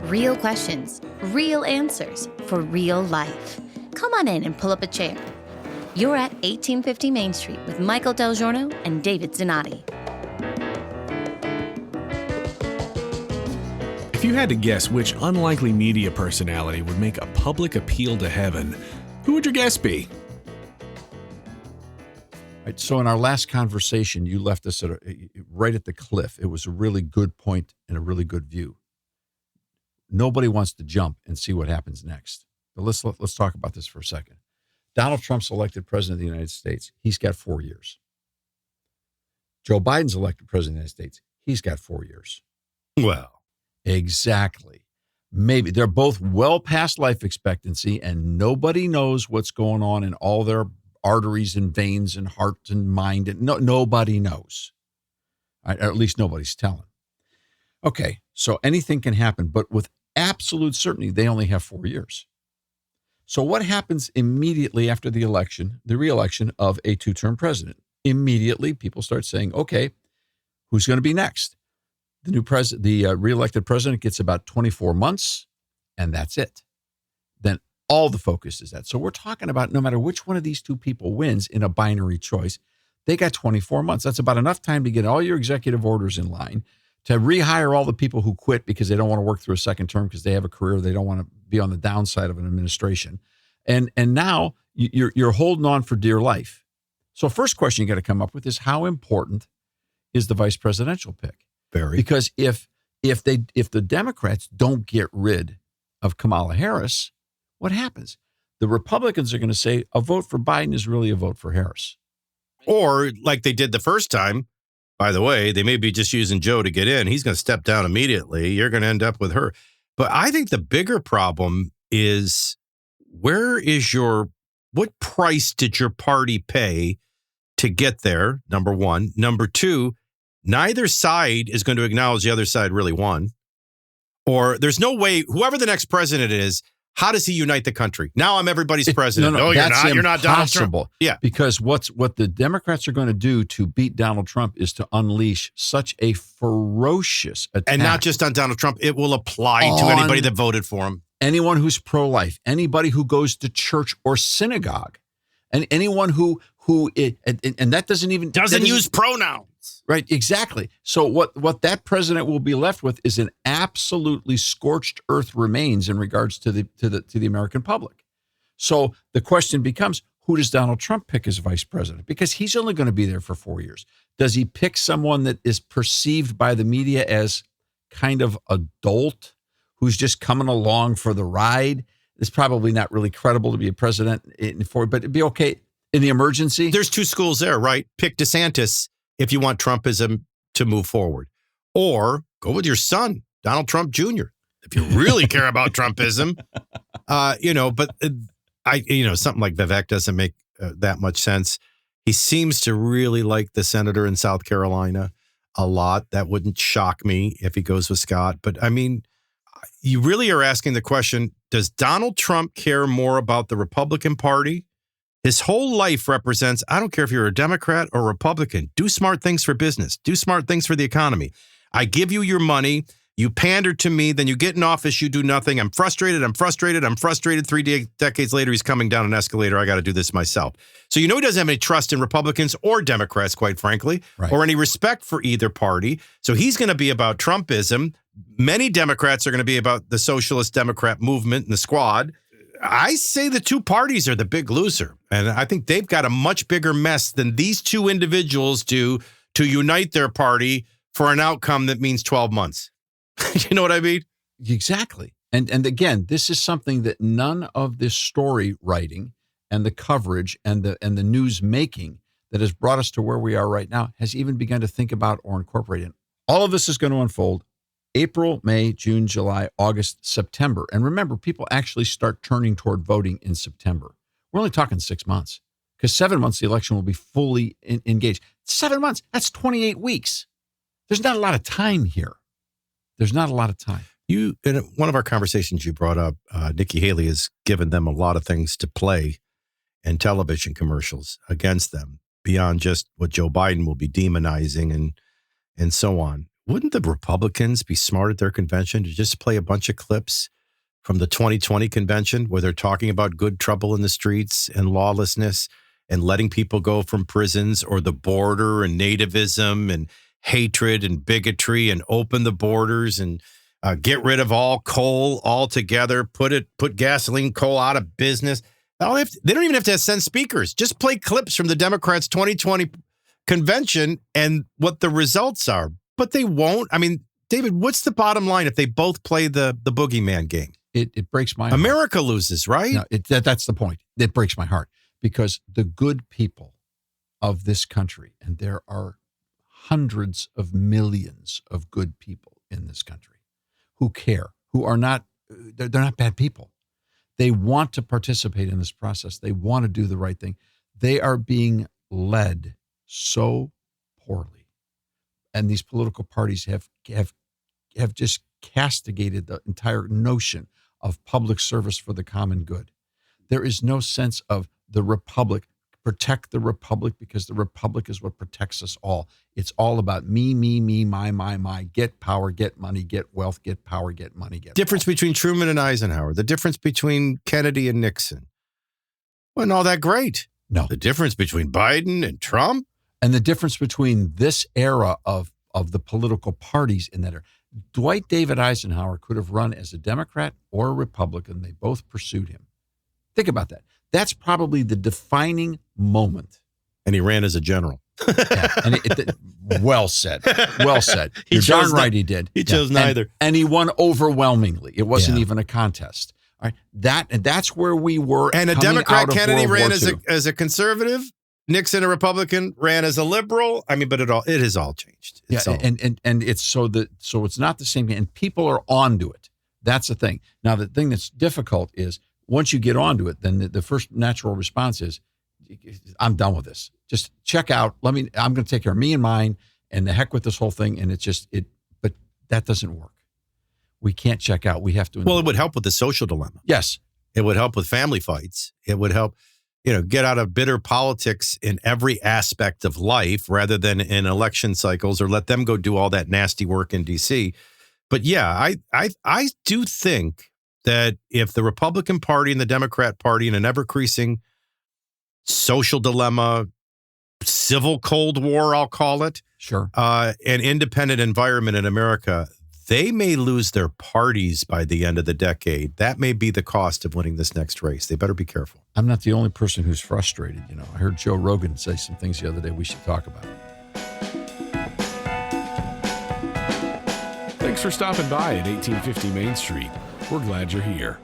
Real questions, real answers for real life. Come on in and pull up a chair. You're at 1850 Main Street with Michael DelGiorno and David Zanotti. If you had to guess which unlikely media personality would make a public appeal to heaven, who would your guess be? Right, so in our last conversation, you left us right at the cliff. It was a really good point and a really good view. Nobody wants to jump and see what happens next. But let's talk about this for a second. Donald Trump's elected president of the United States. He's got 4 years. Joe Biden's elected president of the United States. He's got 4 years. Well, exactly. Maybe they're both well past life expectancy, and nobody knows what's going on in all their arteries and veins and heart and mind. And nobody knows. Or at least nobody's telling. Okay, so anything can happen, but with absolute certainty, they only have 4 years. So what happens immediately after the election, the re-election of a two-term president? Immediately, people start saying, okay, who's going to be next? The new president, the re-elected president gets about 24 months, and that's it. Then all the focus is that. So we're talking about no matter which one of these two people wins in a binary choice, they got 24 months. That's about enough time to get all your executive orders in line, to rehire all the people who quit because they don't want to work through a second term because they have a career, they don't want to be on the downside of an administration. And now you're holding on for dear life. So first question you got to come up with is, how important is the vice presidential pick? very. Because if the Democrats don't get rid of Kamala Harris, what happens? The Republicans are going to say a vote for Biden is really a vote for Harris. Or like they did the first time, by the way, they may be just using Joe to get in. He's going to step down immediately. You're going to end up with her. But I think the bigger problem is, what price did your party pay to get there? Number one. Number two, neither side is going to acknowledge the other side really won. Or there's no way, whoever the next president is, how does he unite the country? Now I'm everybody's president. No, you're not. You're not Donald Trump. Impossible. Yeah. Because what the Democrats are going to do to beat Donald Trump is to unleash such a ferocious attack. And not just on Donald Trump. It will apply to anybody that voted for him. Anyone who's pro-life, anybody who goes to church or synagogue, and anyone who and that doesn't even... Doesn't use pronouns. Right, exactly. So what that president will be left with is an absolutely scorched earth remains in regards to the American public. So the question becomes, who does Donald Trump pick as vice president? Because he's only going to be there for 4 years. Does he pick someone that is perceived by the media as kind of adult, who's just coming along for the ride? It's probably not really credible to be a president but it'd be okay in the emergency. There's two schools there, right? Pick DeSantis if you want Trumpism to move forward. Or go with your son, Donald Trump Jr., if you really care about Trumpism. Something like Vivek doesn't make that much sense. He seems to really like the senator in South Carolina a lot. That wouldn't shock me if he goes with Scott. But I mean, you really are asking the question, does Donald Trump care more about the Republican Party? His whole life represents, I don't care if you're a Democrat or Republican, do smart things for business, do smart things for the economy. I give you your money, you pander to me, then you get in office, you do nothing. I'm frustrated. 3 decades later, he's coming down an escalator. I got to do this myself. So he doesn't have any trust in Republicans or Democrats, quite frankly, right, or any respect for either party. So he's going to be about Trumpism. Many Democrats are going to be about the socialist Democrat movement and the squad. I say the two parties are the big loser. And I think they've got a much bigger mess than these two individuals do to unite their party for an outcome that means 12 months. You know what I mean? Exactly. And again, this is something that none of this story writing and the coverage and the news making that has brought us to where we are right now has even begun to think about or incorporate in. All of this is going to unfold April, May, June, July, August, September. And remember, people actually start turning toward voting in September. We're only talking 6 months, because 7 months, the election will be fully engaged. 7 months, that's 28 weeks. There's not a lot of time here. There's not a lot of time. In one of our conversations, you brought up Nikki Haley has given them a lot of things to play in television commercials against them beyond just what Joe Biden will be demonizing and so on. wouldn't the Republicans be smart at their convention to just play a bunch of clips from the 2020 convention where they're talking about good trouble in the streets and lawlessness and letting people go from prisons, or the border and nativism and hatred and bigotry, and open the borders and get rid of all coal altogether, put gasoline, coal out of business. They don't even have to send speakers. Just play clips from the Democrats' 2020 convention and what the results are. But they won't. I mean, David, what's the bottom line if they both play the boogeyman game? It breaks my heart. America loses, right? No, that's the point. It breaks my heart because the good people of this country, and there are hundreds of millions of good people in this country who care, who are not, they're not bad people. They want to participate in this process. They want to do the right thing. They are being led so poorly. And these political parties have just castigated the entire notion of public service for the common good. There is no sense of the republic. Protect the republic, because the republic is what protects us all. It's all about me, my. Get power, get money, get wealth, get power, get money, get Difference wealth. between Truman and Eisenhower. The difference between Kennedy and Nixon. Wasn't all that great. No. The difference between Biden and Trump. And the difference between this era of the political parties in that era. Dwight David Eisenhower could have run as a Democrat or a Republican. They both pursued him. Think about that. That's probably the defining moment. And he ran as a general. Yeah, and well said. Well said. You're darn right he did. He chose neither. And he won overwhelmingly. It wasn't Yeah. even a contest. All right. That's where we were. And a coming Democrat, out of Kennedy World ran War II. as a conservative. Nixon, a Republican, ran as a liberal. I mean, but it has all changed. It's Yeah, all- and it's so it's not the same, and people are onto it. That's the thing. Now, the thing that's difficult is once you get onto it, then the first natural response is, I'm done with this. Just check out. I'm going to take care of me and mine, and the heck with this whole thing. And but that doesn't work. We can't check out. We have to. Well, it would help with the social dilemma. Yes. It would help with family fights. It would help, get out of bitter politics in every aspect of life rather than in election cycles, or let them go do all that nasty work in D.C. But yeah, I do think that if the Republican Party and the Democrat Party in an ever-increasing social dilemma, civil Cold War, I'll call it, Sure. an independent environment in America, they may lose their parties by the end of the decade. That may be the cost of winning this next race. They better be careful. I'm not the only person who's frustrated. I heard Joe Rogan say some things the other day we should talk about. Thanks for stopping by at 1850 Main Street. We're glad you're here.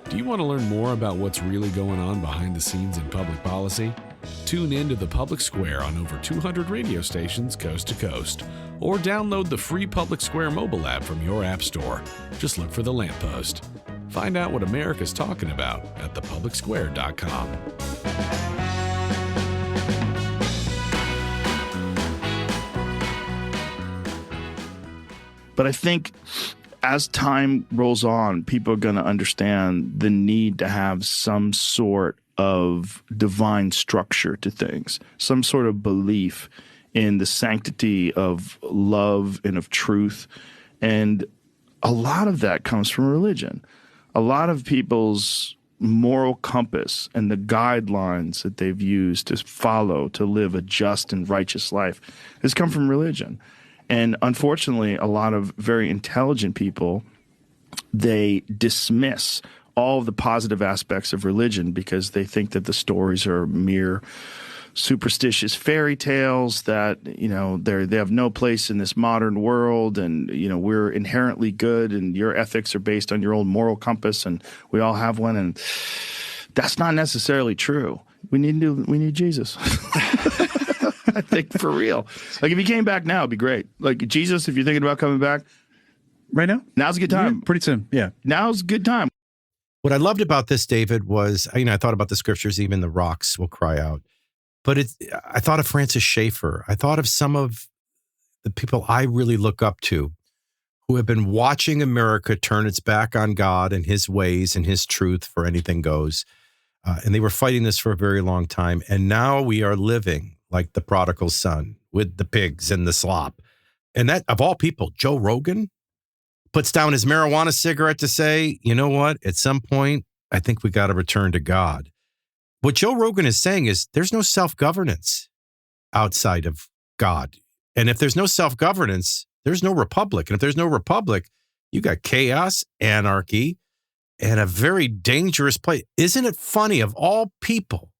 Do you want to learn more about what's really going on behind the scenes in public policy? Tune in to the Public Square on over 200 radio stations coast to coast, or download the free Public Square mobile app from your app store. Just look for The Lamppost. Find out what America's talking about at thepublicsquare.com. But I think as time rolls on, people are going to understand the need to have some sort of divine structure to things, some sort of belief in the sanctity of love and of truth. And a lot of that comes from religion. A lot of people's moral compass and the guidelines that they've used to follow to live a just and righteous life has come from religion. And unfortunately, a lot of very intelligent people, they dismiss all of the positive aspects of religion because they think that the stories are mere superstitious fairy tales, that, they have no place in this modern world, and, we're inherently good and your ethics are based on your own moral compass and we all have one. And that's not necessarily true. We need Jesus. I think for real. Like if he came back now, it'd be great. Like Jesus, if you're thinking about coming back Right now? now's a good time. Yeah, pretty soon. Yeah. Now's a good time. What I loved about this, David, was, I thought about the scriptures, even the rocks will cry out. But I thought of Francis Schaeffer. I thought of some of the people I really look up to who have been watching America turn its back on God and his ways and his truth for anything goes. And they were fighting this for a very long time. And now we are living like the prodigal son with the pigs and the slop. And that, of all people, Joe Rogan puts down his marijuana cigarette to say, you know what? At some point, I think we got to return to God. What Joe Rogan is saying is there's no self-governance outside of God. And if there's no self-governance, there's no republic. And if there's no republic, you got chaos, anarchy, and a very dangerous place. Isn't it funny, of all people,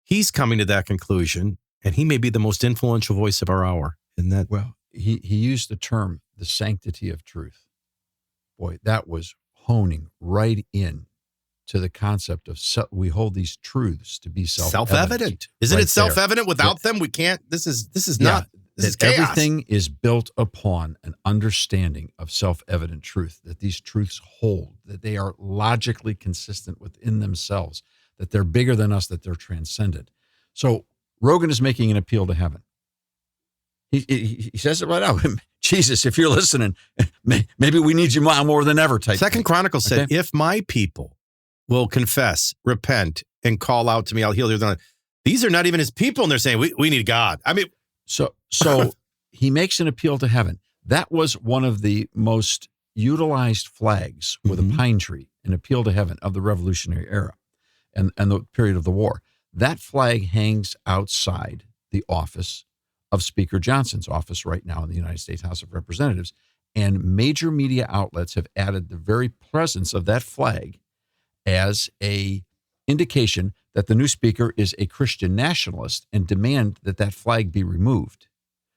he's coming to that conclusion, and he may be the most influential voice of our hour. In that, Well, he used the term, the sanctity of truth. Boy, that was honing right in to the concept of we hold these truths to be self-evident. Isn't right it self-evident? Without them, we can't. This is not. This is that chaos. everything is built upon an understanding of self-evident truth, that these truths hold, that they are logically consistent within themselves, that they're bigger than us, that they're transcendent. So Rogan is making an appeal to heaven. He says it right out. Jesus, if you're listening, maybe we need you more than ever. Second Chronicles said, if my people will confess, repent, and call out to me, I'll heal their land. These are not even his people, and they're saying, we need God. I mean, So he makes an appeal to heaven. That was one of the most utilized flags with a pine tree, an appeal to heaven of the Revolutionary era and the period of the war. That flag hangs outside the office of Speaker Johnson's office right now in the United States House of Representatives. And major media outlets have added the very presence of that flag as a indication that the new speaker is a Christian nationalist and demand that that flag be removed.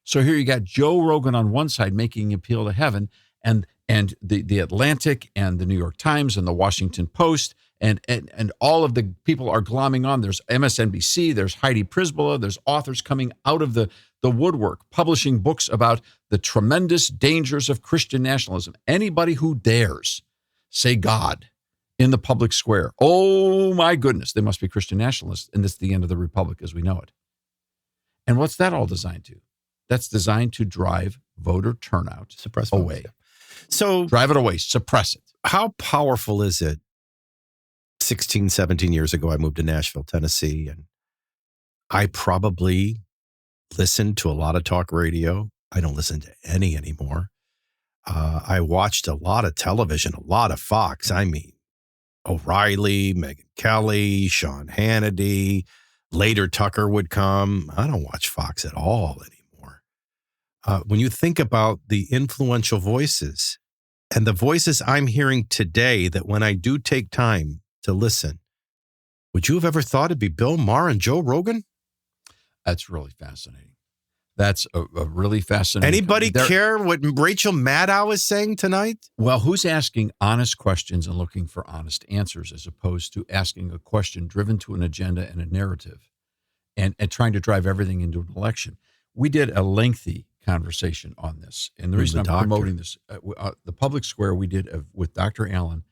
So here you got Joe Rogan on one side making an appeal to heaven, and the Atlantic and the New York Times and the Washington Post and all of the people are glomming on. There's MSNBC, there's Heidi Prisbilla, there's authors coming out of the woodwork, publishing books about the tremendous dangers of Christian nationalism. Anybody who dares say God in the public square, oh my goodness, they must be Christian nationalists, and it's the end of the republic as we know it. And what's that all designed to? That's designed to drive voter turnout away. So drive it away, suppress it. How powerful is it? 16, 17 years ago, I moved to Nashville, Tennessee, and I probably listened to a lot of talk radio. I don't listen to any anymore. I watched a lot of television, a lot of Fox. I mean, O'Reilly, Megyn Kelly, Sean Hannity. Later, Tucker would come. I don't watch Fox at all anymore. When you think about the influential voices and the voices I'm hearing today, that when I do take time to listen, would you have ever thought it'd be Bill Maher and Joe Rogan? That's really fascinating. That's a really fascinating. Anybody care what Rachel Maddow is saying tonight? Well, who's asking honest questions and looking for honest answers as opposed to asking a question driven to an agenda and a narrative and trying to drive everything into an election? We did a lengthy conversation on this. And the reason I'm promoting this, the public square we did with Dr. Allen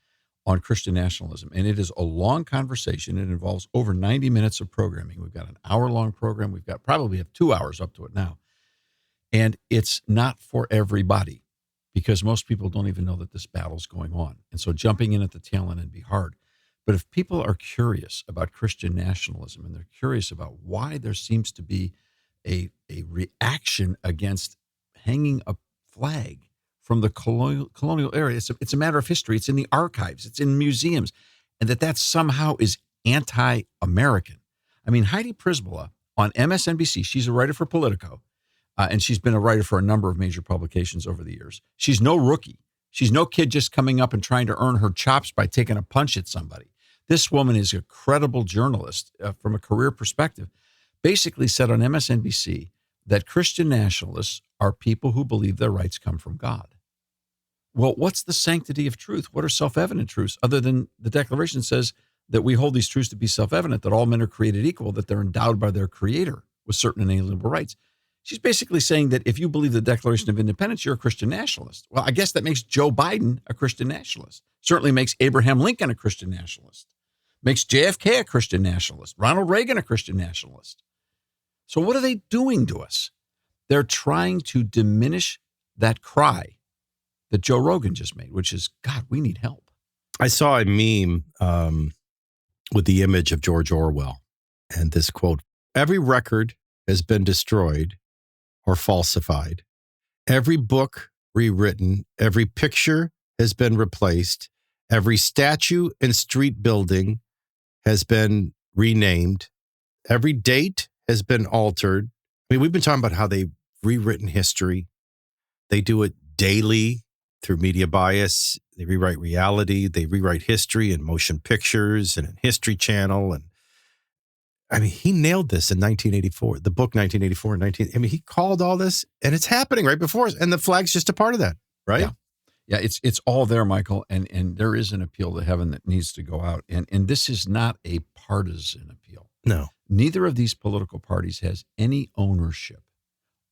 on Christian nationalism. And it is a long conversation. It involves over 90 minutes of programming. We've got an hour-long program. We've got probably have 2 hours up to it now. And it's not for everybody because most people don't even know that this battle's going on. And so jumping in at the tail end would be hard. But if people are curious about Christian nationalism and they're curious about why there seems to be a reaction against hanging a flag from the colonial era, it's a matter of history. It's in the archives. It's in museums. And that somehow is anti-American. I mean, Heidi Prisbilla on MSNBC, she's a writer for Politico, and she's been a writer for a number of major publications over the years. She's no rookie. She's no kid just coming up and trying to earn her chops by taking a punch at somebody. This woman is a credible journalist from a career perspective, basically said on MSNBC that Christian nationalists are people who believe their rights come from God. Well, what's the sanctity of truth? What are self-evident truths other than the Declaration says that we hold these truths to be self-evident, that all men are created equal, that they're endowed by their Creator with certain inalienable rights? She's basically saying that if you believe the Declaration of Independence, you're a Christian nationalist. Well, I guess that makes Joe Biden a Christian nationalist. Certainly makes Abraham Lincoln a Christian nationalist. Makes JFK a Christian nationalist. Ronald Reagan a Christian nationalist. So what are they doing to us? They're trying to diminish that cry that Joe Rogan just made, which is, God, we need help. I saw a meme with the image of George Orwell and this quote, every record has been destroyed or falsified, every book rewritten, every picture has been replaced, every statue and street building has been renamed, every date has been altered. I mean, we've been talking about how they've rewritten history. They do it daily through media bias. They rewrite reality. They rewrite history in motion pictures and in History Channel. And I mean, he nailed this in 1984, the book 1984 and 19. I mean, he called all this, and it's happening right before us. And the flag's just a part of that, right? Yeah. Yeah, it's all there, Michael, and there is an appeal to heaven that needs to go out. And this is not a partisan appeal. No. Neither of these political parties has any ownership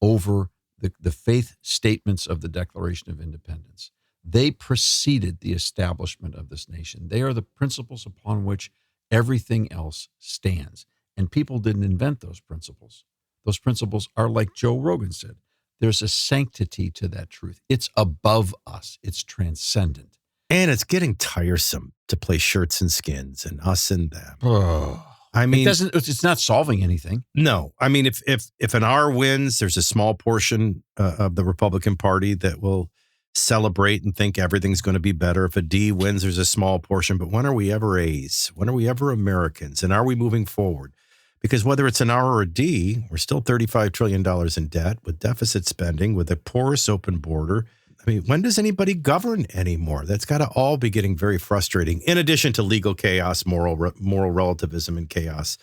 over the faith statements of the Declaration of Independence. They preceded the establishment of this nation. They are the principles upon which everything else stands. And people didn't invent those principles. Those principles are, like Joe Rogan said, there's a sanctity to that truth. It's above us. It's transcendent. And it's getting tiresome to play shirts and skins and us and them. Oh. I mean, It's not solving anything. no. I mean, if an R wins, there's a small portion of the Republican Party that will celebrate and think everything's going to be better. If a D wins, there's a small portion. But when are we ever A's? When are we ever Americans? And are we moving forward? Because whether it's an R or a D, we're still $35 trillion in debt with deficit spending, with a porous open border. I mean, when does anybody govern anymore? That's got to all be getting very frustrating. In addition to legal chaos, moral relativism and chaos,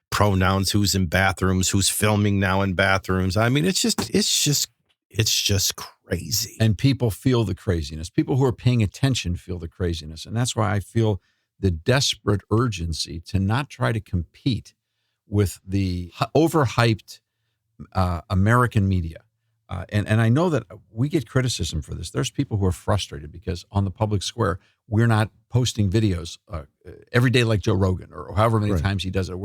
pronouns, who's in bathrooms, who's filming now in bathrooms. I mean, it's just crazy. And people feel the craziness. People who are paying attention feel the craziness. And that's why I feel the desperate urgency to not try to compete with the overhyped American media. And I know that we get criticism for this. There's people who are frustrated because on the public square, we're not posting videos every day like Joe Rogan or however many times he does it.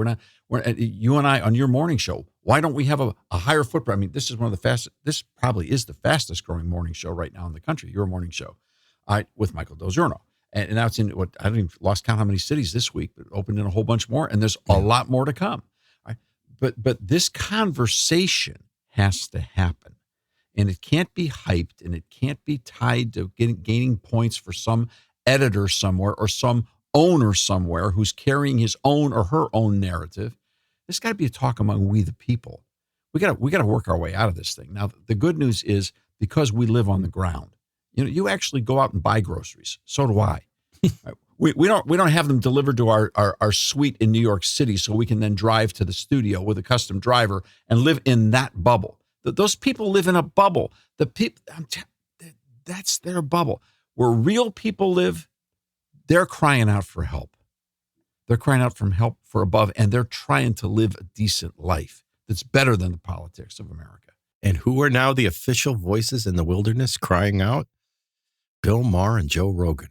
You and I on your morning show, why don't we have a higher footprint? I mean, this is one of the fastest, this probably is the fastest growing morning show right now in the country, your morning show, with Michael DelGiorno. And now it's in I don't even lost count how many cities this week, but opened in a whole bunch more. And there's a lot more to come. Right? But this conversation has to happen. And it can't be hyped, and it can't be tied to gaining points for some editor somewhere or some owner somewhere who's carrying his own or her own narrative. There's got to be a talk among we the people. We got to work our way out of this thing. Now, the good news is because we live on the ground, you actually go out and buy groceries. So do I. We don't have them delivered to our suite in New York City so we can then drive to the studio with a custom driver and live in that bubble. Those people live in a bubble. That's their bubble. Where real people live, they're crying out for help. They're crying out for help for above, and they're trying to live a decent life that's better than the politics of America. And who are now the official voices in the wilderness crying out? Bill Maher and Joe Rogan.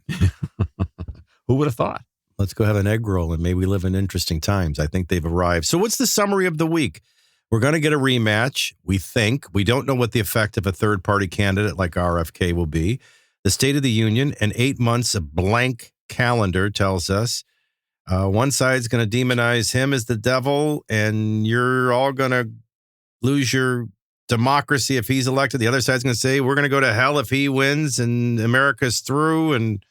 Who would have thought? Let's go have an egg roll, and maybe we live in interesting times. I think they've arrived. So what's the summary of the week? We're going to get a rematch, we think. We don't know what the effect of a third-party candidate like RFK will be. The State of the Union, and 8 months of blank calendar tells us one side's going to demonize him as the devil, and you're all going to lose your democracy if he's elected. The other side's going to say, we're going to go to hell if he wins, and America's through. And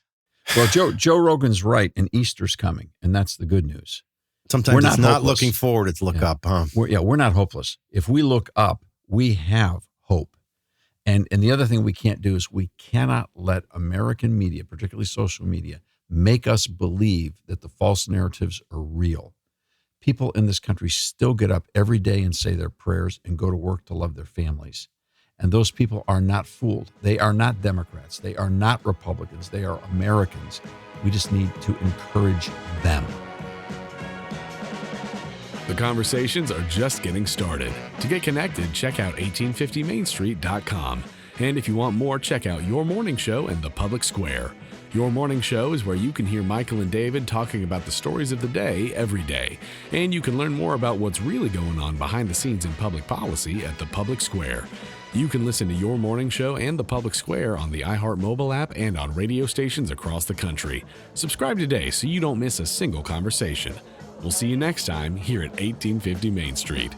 well, Joe Rogan's right, and Easter's coming, and that's the good news. Sometimes it's not looking forward, it's look up, huh? We're not hopeless. If we look up, we have hope. And the other thing we can't do is we cannot let American media, particularly social media, make us believe that the false narratives are real. People in this country still get up every day and say their prayers and go to work to love their families. And those people are not fooled. They are not Democrats. They are not Republicans. They are Americans. We just need to encourage them. The conversations are just getting started. To get connected, check out 1850mainstreet.com. And if you want more, check out Your Morning Show and The Public Square. Your Morning Show is where you can hear Michael and David talking about the stories of the day every day. And you can learn more about what's really going on behind the scenes in public policy at The Public Square. You can listen to Your Morning Show and The Public Square on the iHeart mobile app and on radio stations across the country. Subscribe today so you don't miss a single conversation. We'll see you next time here at 1850 Main Street.